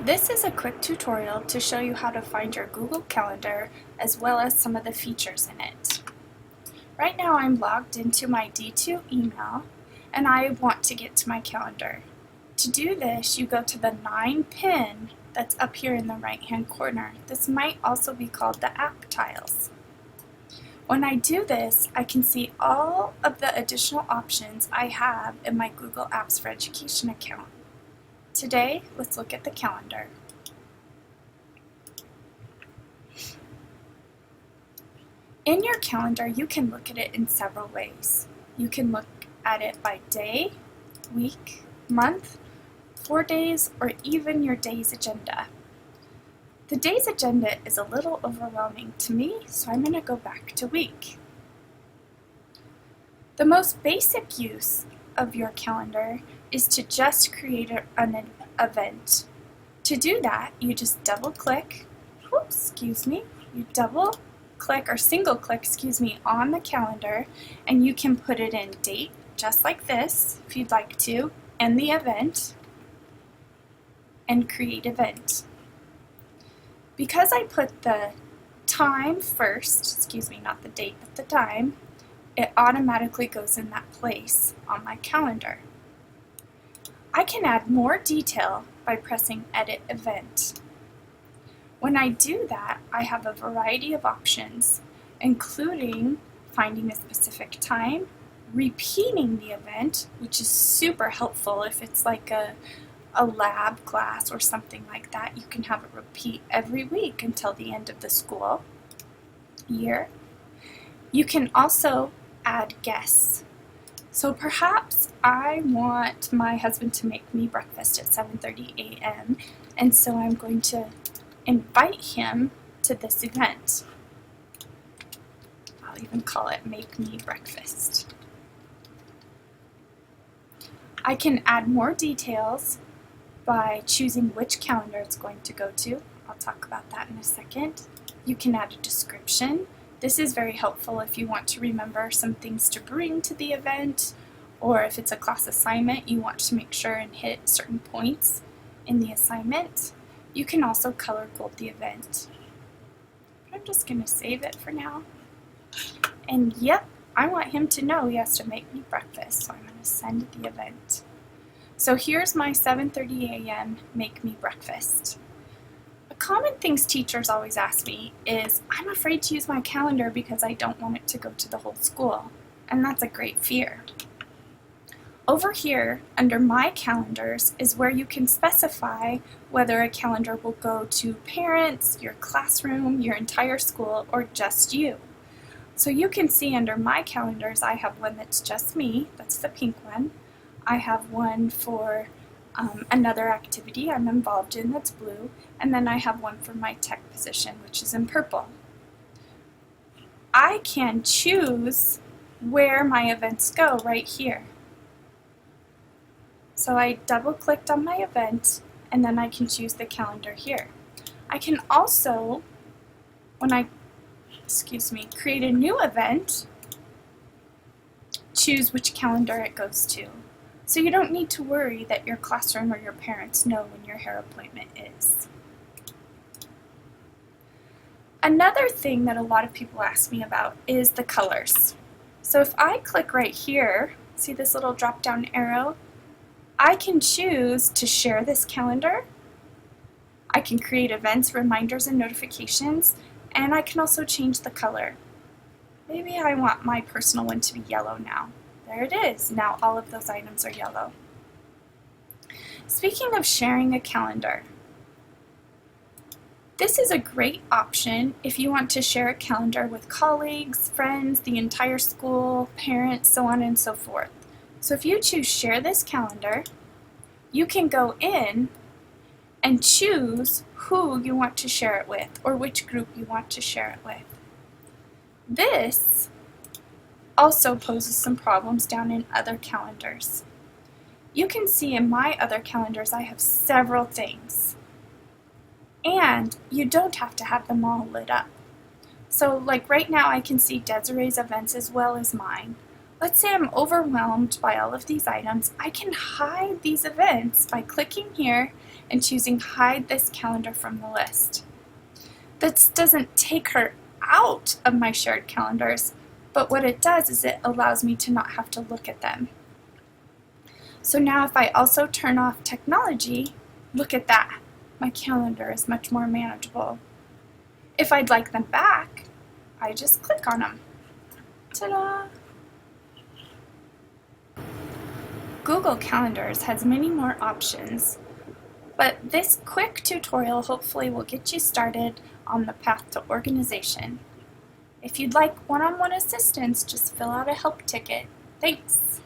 This is a quick tutorial to show you how to find your Google Calendar as well as some of the features in it. Right now I'm logged into my D2 email and I want to get to my calendar. To do this, you go to the 9 pin that's up here in the right hand corner. This might also be called the app tiles. When I do this, I can see all of the additional options I have in my Google Apps for Education account. Today, let's look at the calendar. In your calendar, you can look at it in several ways. You can look at it by day, week, month, 4 days, or even your day's agenda. The day's agenda is a little overwhelming to me, so I'm going to go back to week. The most basic use of your calendar is to just create an event. To do that, you just double click or single click on the calendar, and you can put it in date just like this if you'd like to, and the event, and create event. Because I put the time first, not the date, but the time, it automatically goes in that place on my calendar. I can add more detail by pressing Edit Event. When I do that, I have a variety of options, including finding a specific time, repeating the event, which is super helpful if it's like a lab class or something like that. You can have it repeat every week until the end of the school year. You can also add guests. So perhaps I want my husband to make me breakfast at 7:30 a.m. and so I'm going to invite him to this event. I'll even call it Make Me Breakfast. I can add more details by choosing which calendar it's going to go to. I'll talk about that in a second. You can add a description. This is very helpful if you want to remember some things to bring to the event, or if it's a class assignment, you want to make sure and hit certain points in the assignment. You can also color code the event. I'm just going to save it for now. And yep, I want him to know he has to make me breakfast, so I'm going to send the event. So here's my 7:30 a.m. Make Me Breakfast. A common things teachers always ask me is, I'm afraid to use my calendar because I don't want it to go to the whole school. And that's a great fear. Over here, under My Calendars, is where you can specify whether a calendar will go to parents, your classroom, your entire school, or just you. So you can see under My Calendars, I have one that's just me, that's the pink one. I have one for another activity I'm involved in, that's blue, and then I have one for my tech position, which is in purple. I can choose where my events go right here. So I double-clicked on my event, and then I can choose the calendar here. I can also, when I create a new event, choose which calendar it goes to. So you don't need to worry that your classroom or your parents know when your hair appointment is. Another thing that a lot of people ask me about is the colors. So if I click right here, see this little drop-down arrow? I can choose to share this calendar. I can create events, reminders, and notifications, and I can also change the color. Maybe I want my personal one to be yellow now. There it is. Now all of those items are yellow. Speaking of sharing a calendar, this is a great option if you want to share a calendar with colleagues, friends, the entire school, parents, so on and so forth. So if you choose Share This Calendar, you can go in and choose who you want to share it with or which group you want to share it with. This also poses some problems down in other calendars. You can see in my other calendars I have several things, and you don't have to have them all lit up. So like right now I can see Desiree's events as well as mine. Let's say I'm overwhelmed by all of these items. I can hide these events by clicking here and choosing Hide this calendar from the list. This doesn't take her out of my shared calendars, but what it does is it allows me to not have to look at them. So now if I also turn off technology, look at that. My calendar is much more manageable. If I'd like them back, I just click on them. Ta-da! Google Calendars has many more options, but this quick tutorial hopefully will get you started on the path to organization. If you'd like one-on-one assistance, just fill out a help ticket. Thanks!